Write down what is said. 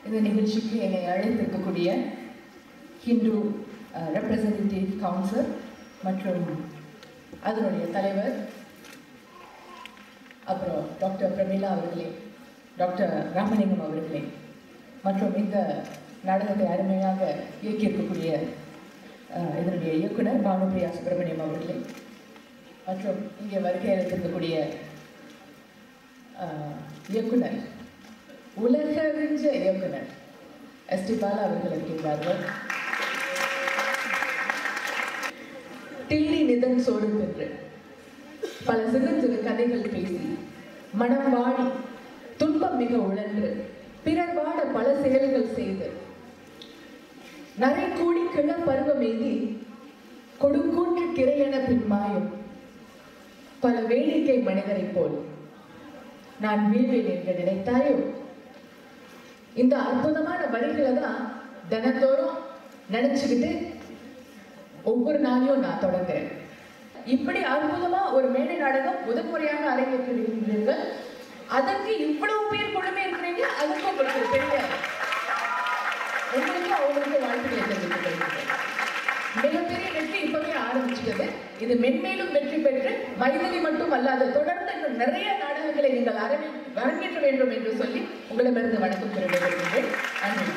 இந்த நிகழ்ச்சிக்கு என்னை அழைத்திருக்கக்கூடிய ஹிந்து ரெப்ரசன்டேட்டிவ் கவுன்சில் மற்றும் அதனுடைய தலைவர் அப்புறம் டாக்டர் பிரமிளா அவர்களே, டாக்டர் ராமலிங்கம் அவர்களே, மற்றும் இந்த நாடகத்தை அருமையாக இயக்கியிருக்கக்கூடிய இதனுடைய இயக்குனர் பானுபிரியா சுப்பிரமணியம் அவர்களே, மற்றும் இங்கே வருகை அளித்திருக்கக்கூடிய இயக்குனர், உலகறிஞ்ச இயக்குனர் எஸ் டி பாலா அவர்கள் இருக்கின்றார்கள். டில்லி நிதன் சோறு பெற்று பல சிறு கதைகள் பேசி மனம் வாடி துன்பம் மிக உழன்று பிறர் வாட பல செயல்கள் செய்து நரை கூடி கிள பருவம் எய்தி கொடுக்கூற்று கிரையென பின்மாயும் பல வேடிக்கை மனிதரை போல் நான் வீழ்வேன் என்று நினைத்தாயோ? இந்த அற்புதமான வரிகளை தான் தினத்தோறும் நினைச்சுக்கிட்டு ஒவ்வொரு நாளையும் நான் தொடங்குறேன். இப்படி அற்புதமா ஒரு மேடை நாடகம் முதன்முறையாக அரங்கேற்றிருக்கின்றீர்கள். அதற்கு இவ்வளவு பேர் குழுமே இருக்கிறீங்க. அதுக்கு உங்களுக்கு பெரிய அவங்களுக்கு வாழ்த்துக்களை தெரிவித்துக் கொள்கிறேன். மிகப்பெரிய வெற்றி இப்பவே ஆரம்பிச்சுட்டது. இது மென்மேலும் வெற்றி பெற்று மைதிலி மட்டும் அல்லாத தொடர்ந்து இன்னும் நிறைய நாடகங்களை நீங்கள் அரங்கேற்ற வேண்டும் என்று சொல்லி உங்களிடமிருந்து வணக்கம் பெற விரும்புகிறேன். நன்றி.